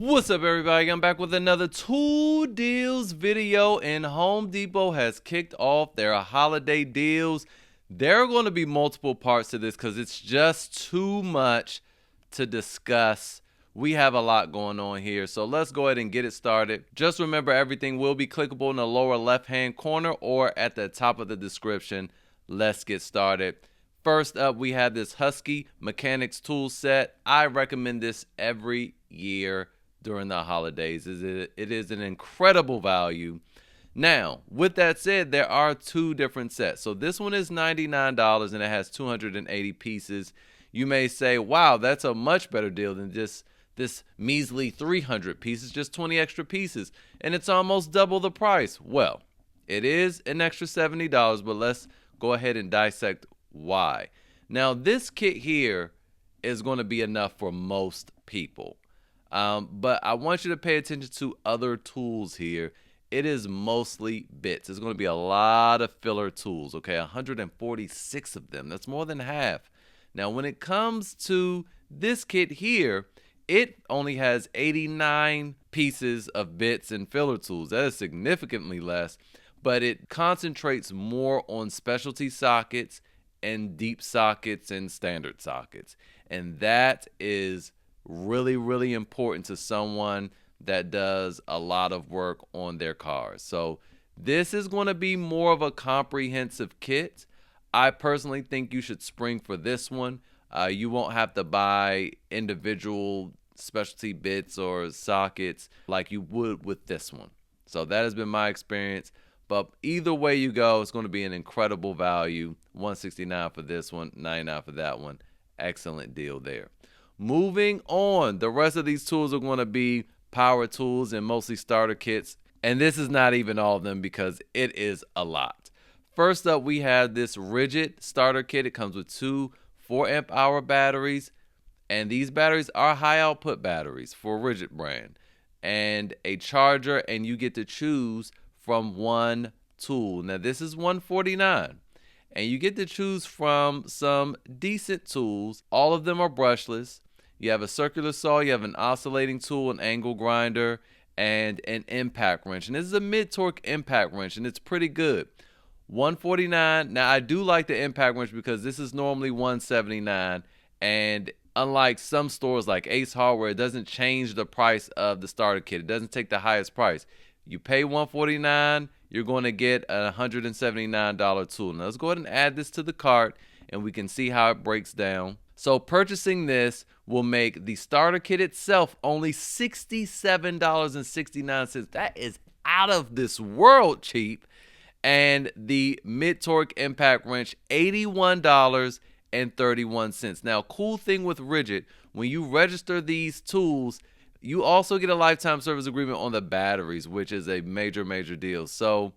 What's up, everybody? I'm back with another tool deals video, and Home Depot has kicked off their holiday deals. There are going to be multiple parts to this because it's just too much to discuss. We have a lot going on here, so let's go ahead and get it started. Just remember, everything will be clickable in the lower left-hand corner or at the top of the description. Let's get started. First up, we have this Husky mechanics tool set. I recommend this every year during the holidays. It is an incredible value. Now, with that said, there are two different sets. So this one is $99 and it has 280 pieces. You may say, wow, that's a much better deal than just this measly 300 pieces, just 20 extra pieces, and it's almost double the price. Well, it is an extra $70, but let's go ahead and dissect why. Now, this kit here is going to be enough for most people. But I want you to pay attention to other tools here. It is mostly bits. It's going to be a lot of filler tools, okay? 146 of them. That's more than half. Now, when it comes to this kit here, it only has 89 pieces of bits and filler tools. That is significantly less, but it concentrates more on specialty sockets and deep sockets and standard sockets. And that is really important to someone that does a lot of work on their cars. So this is going to be more of a comprehensive kit. I personally think you should spring for this one. You won't have to buy individual specialty bits or sockets like you would with this one. So that has been my experience. But either way you go, it's going to be an incredible value. $169 for this one, $99 for that one. Excellent deal there. Moving on, the rest of these tools are going to be power tools and mostly starter kits. And this is not even all of them because it is a lot. First up, we have this Ridgid Starter Kit. It comes with two 4-amp-hour batteries. And these batteries are high output batteries for Ridgid brand. And a charger, and you get to choose from one tool. Now, this is $149. And you get to choose from some decent tools. All of them are brushless. You have a circular saw, you have an oscillating tool, an angle grinder, and an impact wrench. And this is a mid-torque impact wrench, and it's pretty good. $149. Now, I do like the impact wrench because this is normally $179. And unlike some stores like Ace Hardware, it doesn't change the price of the starter kit. It doesn't take the highest price. You pay $149, you're going to get a $179 tool. Now, let's go ahead and add this to the cart, and we can see how it breaks down. So purchasing this will make the starter kit itself only $67.69. That is out of this world cheap. And the mid-torque impact wrench, $81.31. Now, cool thing with Ridgid, when you register these tools, you also get a lifetime service agreement on the batteries, which is a major deal. So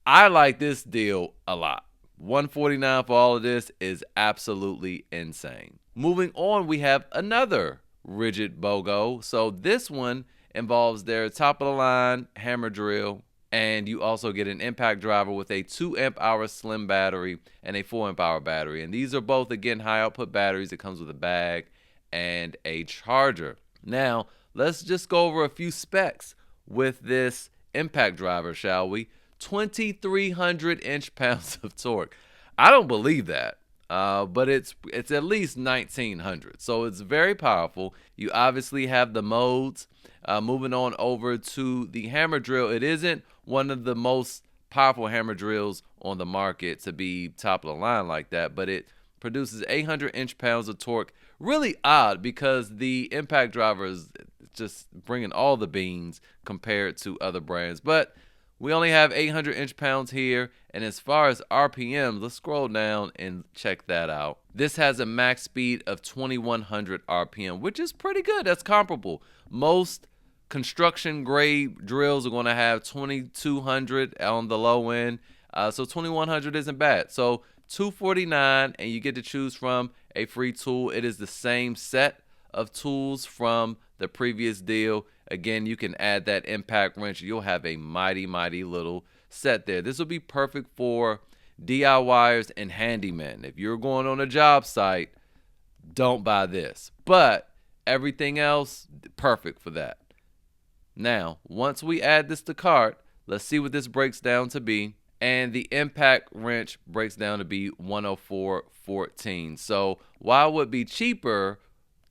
I like this deal a lot. $149 for all of this is absolutely insane. Moving on, we have another Ridgid BOGO. So this one involves their top-of-the-line hammer drill, and you also get an impact driver with a 2-amp-hour slim battery and a 4-amp-hour battery. And these are both, again, high-output batteries. It comes with a bag and a charger. Now, let's just go over a few specs with this impact driver, shall we? 2,300 inch-pounds of torque. I don't believe that, but it's at least 1,900. So it's very powerful. You obviously have the modes. Moving on over to the hammer drill, it isn't one of the most powerful hammer drills on the market to be top of the line like that, but it produces 800 inch-pounds of torque. Really odd because the impact driver is just bringing all the beans compared to other brands, but we only have 800 inch-pounds here. And as far as RPMs, let's scroll down and check that out. This has a max speed of 2,100 RPM, which is pretty good. That's comparable. Most construction grade drills are going to have 2,200 on the low end. So 2,100 isn't bad. So $249, and you get to choose from a free tool. It is the same set of tools from the previous deal. Again, you can add that impact wrench. You'll have a mighty little set there. This will be perfect for DIYers and handymen. If you're going on a job site, don't buy this. But everything else, perfect for that. Now, once we add this to cart, let's see what this breaks down to be. And the impact wrench breaks down to be $104.14. So while it would be cheaper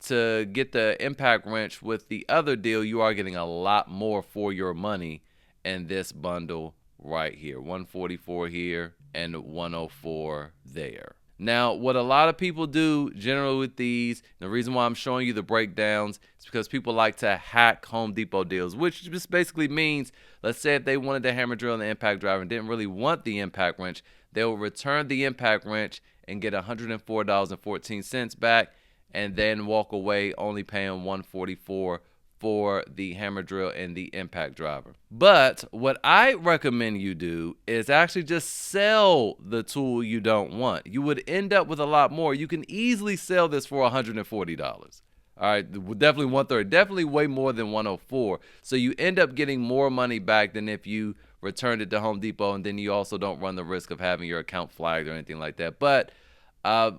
to get the impact wrench with the other deal, you are getting a lot more for your money in this bundle right here. $144 here and $104 there. Now, what a lot of people do generally with these, the reason why I'm showing you the breakdowns is because people like to hack Home Depot deals, which just basically means, let's say if they wanted the hammer drill and the impact driver and didn't really want the impact wrench, they'll return the impact wrench and get $104.14 back and then walk away only paying $144 for the hammer drill and the impact driver. But what I recommend you do is actually just sell the tool you don't want. You would end up with a lot more. You can easily sell this for $140. All right, definitely $130, definitely way more than $104. So you end up getting more money back than if you returned it to Home Depot, and then you also don't run the risk of having your account flagged or anything like that. But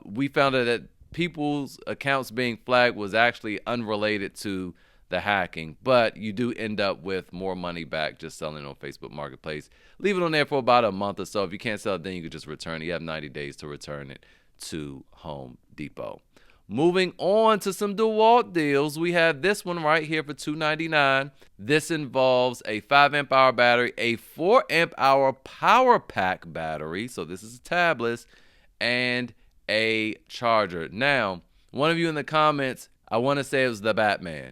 we found out that people's accounts being flagged was actually unrelated to the hacking, but you do end up with more money back just selling it on Facebook Marketplace. Leave it on there for about a month or so. If you can't sell it, then you can just return it. You have 90 days to return it to Home Depot. Moving on to some DeWalt deals, we have this one right here for $299. This involves a 5 amp hour battery, a 4 amp hour power pack battery, so this is a tabless, and a charger. Now, one of you in the comments, I want to say it was the Batman,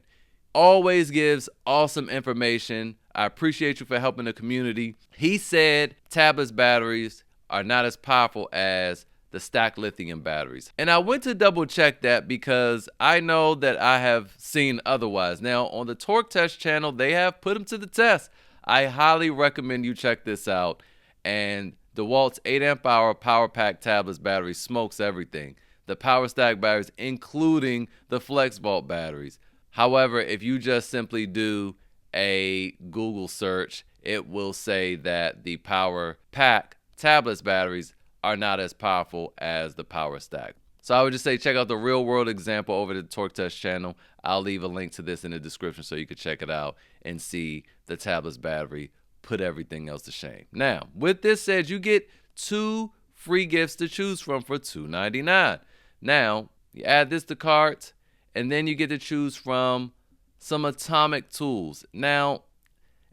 always gives awesome information. I appreciate you for helping the community. He said tabless batteries are not as powerful as the stacked lithium batteries. And I went to double check that because I know that I have seen otherwise. Now, on the Torque Test channel, they have put them to the test. I highly recommend you check this out. And DeWalt's 8 amp hour power pack tabless battery smokes everything. The PowerStack batteries, including the FlexVault batteries. However, if you just simply do a Google search, it will say that the Power Pack tabless batteries are not as powerful as the PowerStack. So I would just say check out the real world example over the Torque Test channel. I'll leave a link to this in the description so you can check it out and see the tabless battery put everything else to shame. Now, with this said, you get 2 free gifts to choose from for $299. Now, you add this to cart, and then you get to choose from some atomic tools. Now,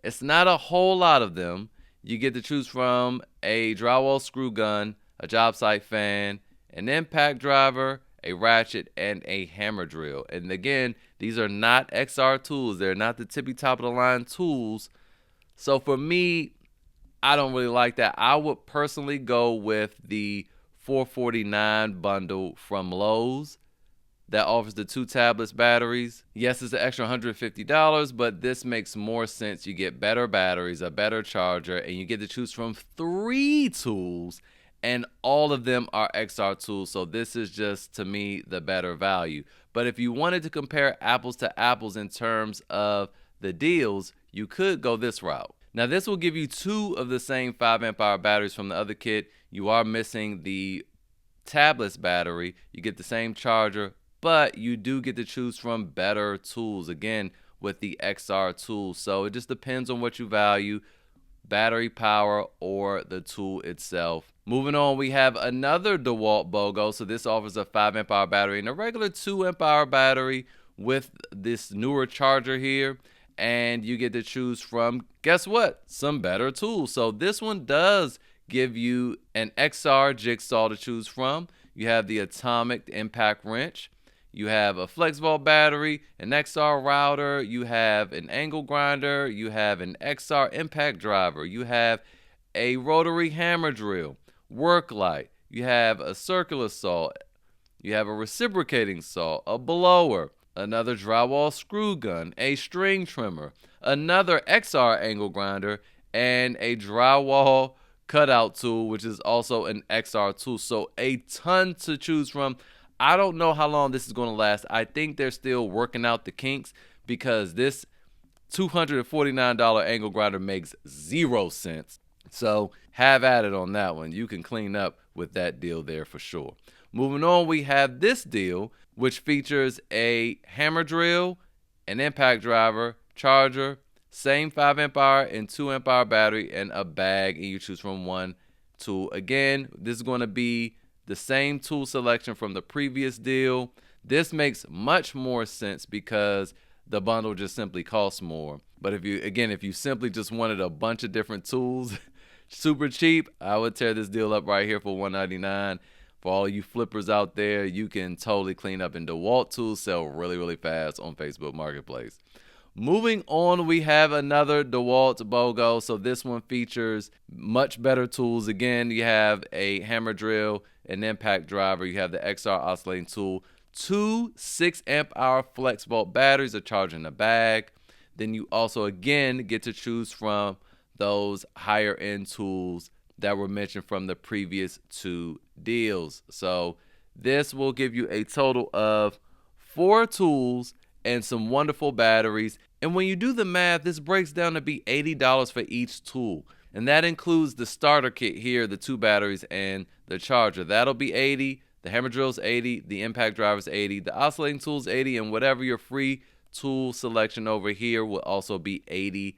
it's not a whole lot of them. You get to choose from a drywall screw gun, a job site fan, an impact driver, a ratchet, and a hammer drill. And again, these are not XR tools. They're not the tippy top of the line tools. So for me, I don't really like that. I would personally go with the $449 bundle from Lowe's that offers the 2 tabless batteries. Yes, it's an extra $150, but this makes more sense. You get better batteries, a better charger, and you get to choose from 3 tools, and all of them are XR tools. So this is just, to me, the better value. But if you wanted to compare apples to apples in terms of the deals, you could go this route. Now, this will give you 2 of the same 5 amp hour batteries from the other kit. You are missing the tabless battery. You get the same charger, but you do get to choose from better tools, again, with the XR tools. So it just depends on what you value, battery power or the tool itself. Moving on, we have another DeWalt BOGO. So this offers a 5 amp hour battery and a regular 2 amp hour battery with this newer charger here. And you get to choose from, guess what, some better tools. So this one does give you an XR jigsaw to choose from. You have the atomic impact wrench. You have a FlexVault battery, an XR router, you have an angle grinder, you have an XR impact driver, you have a rotary hammer drill, work light, you have a circular saw, you have a reciprocating saw, a blower, another drywall screw gun, a string trimmer, another XR angle grinder, and a drywall cutout tool, which is also an XR tool. So a ton to choose from. I don't know how long this is going to last. I think they're still working out the kinks because this $249 angle grinder makes 0 sense. So have at it on that one. You can clean up with that deal there for sure. Moving on, we have this deal, which features a hammer drill, an impact driver, charger, Same 5 amp hour and 2 amp hour battery and a bag, and you choose from one tool. Again, this is going to be the same tool selection from the previous deal. This makes much more sense because the bundle just simply costs more. But if you simply just wanted a bunch of different tools super cheap, I would tear this deal up right here for $199. For all you flippers out there, you can totally clean up, and DeWalt tools sell really, really fast on Facebook Marketplace. Moving on, we have another DeWalt BOGO. So this one features much better tools. Again, you have a hammer drill, an impact driver, you have the XR oscillating tool, 2 6 amp hour flex volt batteries, a charger in a bag. Then you also again get to choose from those higher end tools that were mentioned from the previous two deals. So this will give you a total of 4 tools and some wonderful batteries. And when you do the math, this breaks down to be $80 for each tool. And that includes the starter kit here, the 2 batteries and the charger. That'll be $80. The hammer drill's $80. The impact driver's $80. The oscillating tool's $80. And whatever your free tool selection over here will also be $80.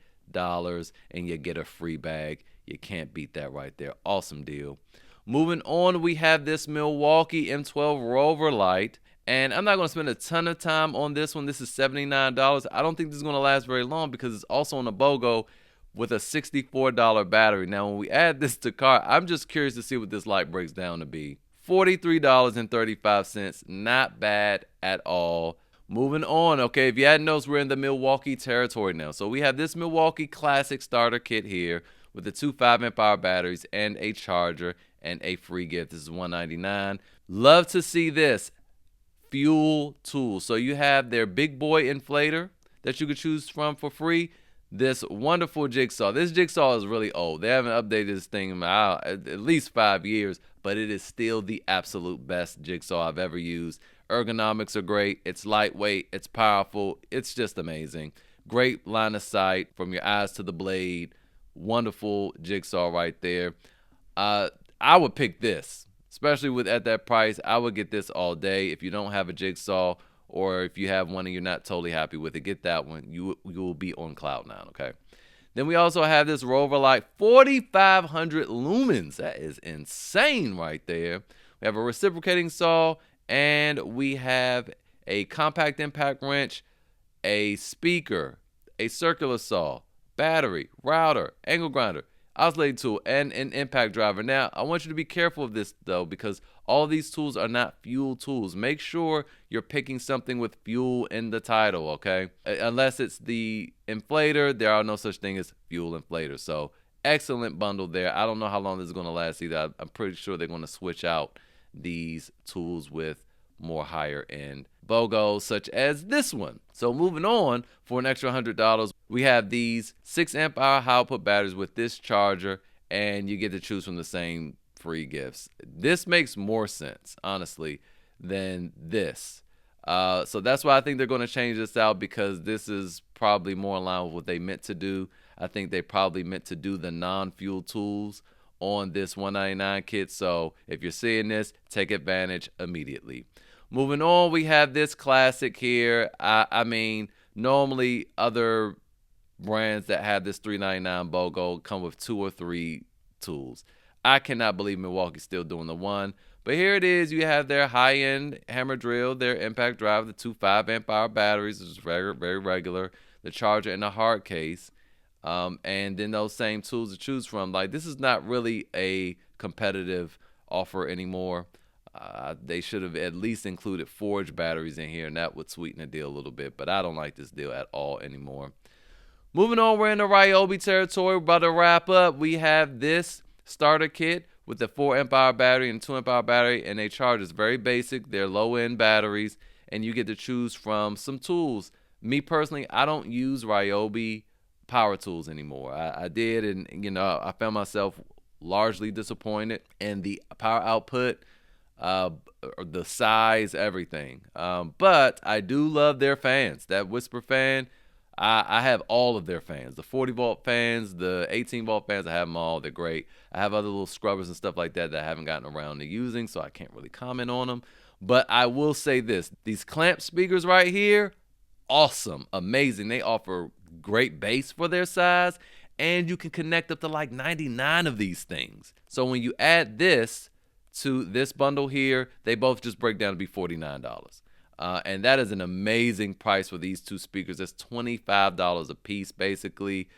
And you get a free bag. You can't beat that right there. Awesome deal. Moving on, we have this Milwaukee M12 Rover light. And I'm not going to spend a ton of time on this one. This is $79. I don't think this is going to last very long because it's also on a BOGO with a $64 battery. Now, when we add this to cart, I'm just curious to see what this light breaks down to be. $43.35. Not bad at all. Moving on, okay, if you hadn't noticed, we're in the Milwaukee territory now. So we have this Milwaukee Classic Starter Kit here with the 2 5 amp hour batteries and a charger and a free gift. This is $199. Love to see this. Fuel tools. So you have their big boy inflator that you could choose from for free. This wonderful jigsaw. This jigsaw is really old. They haven't updated this thing in at least 5 years, but it is still the absolute best jigsaw I've ever used. Ergonomics are great. It's lightweight. It's powerful. It's just amazing. Great line of sight from your eyes to the blade. Wonderful jigsaw right there. I would pick this. Especially at that price, I would get this all day. If you don't have a jigsaw, or if you have one and you're not totally happy with it, get that one. You will be on cloud nine, okay? Then we also have this Rover light, 4,500 lumens. That is insane right there. We have a reciprocating saw, and we have a compact impact wrench, a speaker, a circular saw, battery, router, angle grinder, oscillating tool, and an impact driver. Now, I want you to be careful of this, though, because all these tools are not fuel tools. Make sure you're picking something with fuel in the title, okay? Unless it's the inflator, there are no such thing as fuel inflators. So, excellent bundle there. I don't know how long this is going to last either. I'm pretty sure they're going to switch out these tools with more higher end BOGOs, such as this one. So moving on, for an extra $100, we have these 6 amp hour high output batteries with this charger, and you get to choose from the same free gifts. This makes more sense, honestly, than this. So that's why I think they're going to change this out, because this is probably more in line with what they meant to do. I think they probably meant to do the non-fuel tools on this $199 kit. So if you're seeing this, take advantage immediately. Moving on, we have this classic here. I mean, normally other brands that have this $399 BOGO come with 2 or 3 tools. I cannot believe Milwaukee's still doing the one. But here it is. You have their high-end hammer drill, their impact driver, the 2 5 amp hour batteries, which is very regular, the charger, and the hard case. And then those same tools to choose from. Like, this is not really a competitive offer anymore. They should have at least included forged batteries in here, and that would sweeten the deal a little bit. But I don't like this deal at all anymore. Moving on, we're in the Ryobi territory. We're about to wrap up. We have this starter kit with the 4 amp hour battery and 2 amp hour battery, and they charge. It's very basic. They're low-end batteries, and you get to choose from some tools. Me personally, I don't use Ryobi power tools anymore. I did, and I found myself largely disappointed in the power output, the size, everything. But I do love their fans. That Whisper fan, I have all of their fans. The 40 volt fans, the 18 volt fans, I have them all. They're great. I have other little scrubbers and stuff like that I haven't gotten around to using, so I can't really comment on them. But I will say this. These clamp speakers right here, awesome, amazing. They offer great base for their size, and you can connect up to like 99 of these things. So when you add this to this bundle here, they both just break down to be $49. And that is an amazing price for these two speakers. That's $25 a piece, basically.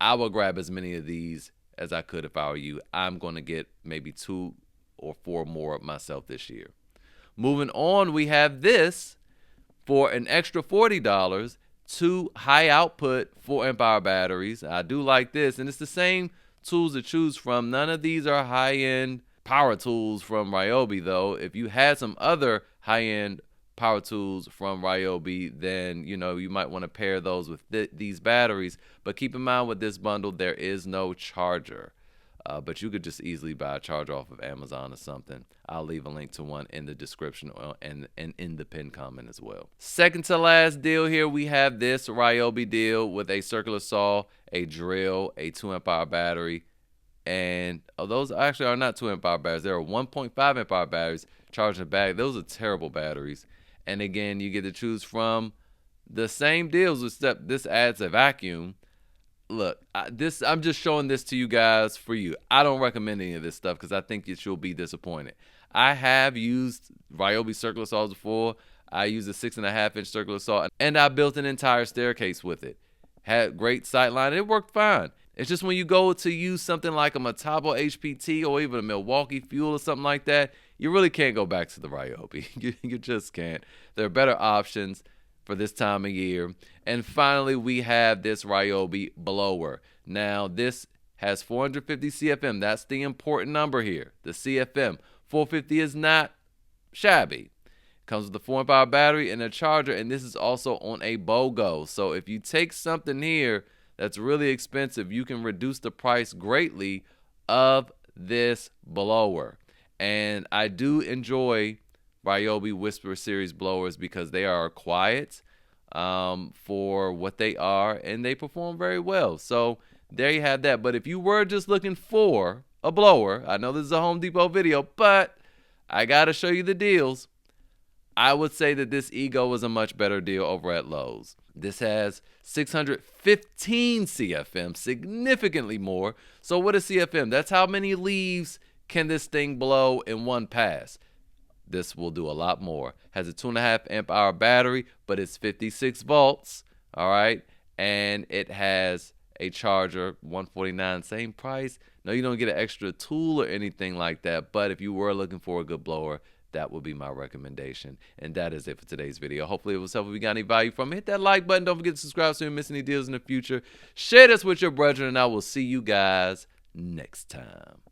I will grab as many of these as I could if I were you. I'm going to get maybe 2 or 4 more myself this year. Moving on, we have this for an extra $40, 2 high output 4-amp hour batteries. I do like this, and it's the same tools to choose from. None of these are high-end power tools from Ryobi, though. If you had some other high-end power tools from Ryobi, then you might want to pair those with these batteries. But keep in mind, with this bundle, there is no charger. But you could just easily buy a charger off of Amazon or something. I'll leave a link to one in the description and in the pinned comment as well. Second to last deal here, we have this Ryobi deal with a circular saw, a drill, a 2-amp hour battery. And those actually are not 2-amp hour batteries. They are 1.5-amp hour batteries charging a bag. Those are terrible batteries. And again, you get to choose from the same deals, except this adds a vacuum. Look, I'm just showing this to you guys for you. I don't recommend any of this stuff because I think that you'll be disappointed. I have used Ryobi circular saws before. I used a 6.5-inch circular saw, and I built an entire staircase with it. Had great sight line. It worked fine. It's just when you go to use something like a Metabo HPT or even a Milwaukee Fuel or something like that, you really can't go back to the Ryobi. You just can't. There are better options for this time of year. And finally, we have this Ryobi blower. Now, this has 450 CFM. That's the important number here, the CFM. 450 is not shabby. Comes with a 4-amp hour battery and a charger, and this is also on a BOGO. So if you take something here that's really expensive, you can reduce the price greatly of this blower. And I do enjoy Ryobi Whisper Series blowers because they are quiet for what they are, and they perform very well. So there you have that. But if you were just looking for a blower, I know this is a Home Depot video, but I got to show you the deals. I would say that this Ego is a much better deal over at Lowe's. This has 615 CFM, significantly more. So what is CFM? That's how many leaves can this thing blow in one pass. This will do a lot more. Has a 2.5-amp hour battery, but it's 56 volts, all right? And it has a charger, $149, same price. No, you don't get an extra tool or anything like that, but if you were looking for a good blower, that would be my recommendation. And that is it for today's video. Hopefully it was helpful. If you got any value from it, hit that like button. Don't forget to subscribe so you don't miss any deals in the future. Share this with your brethren, and I will see you guys next time.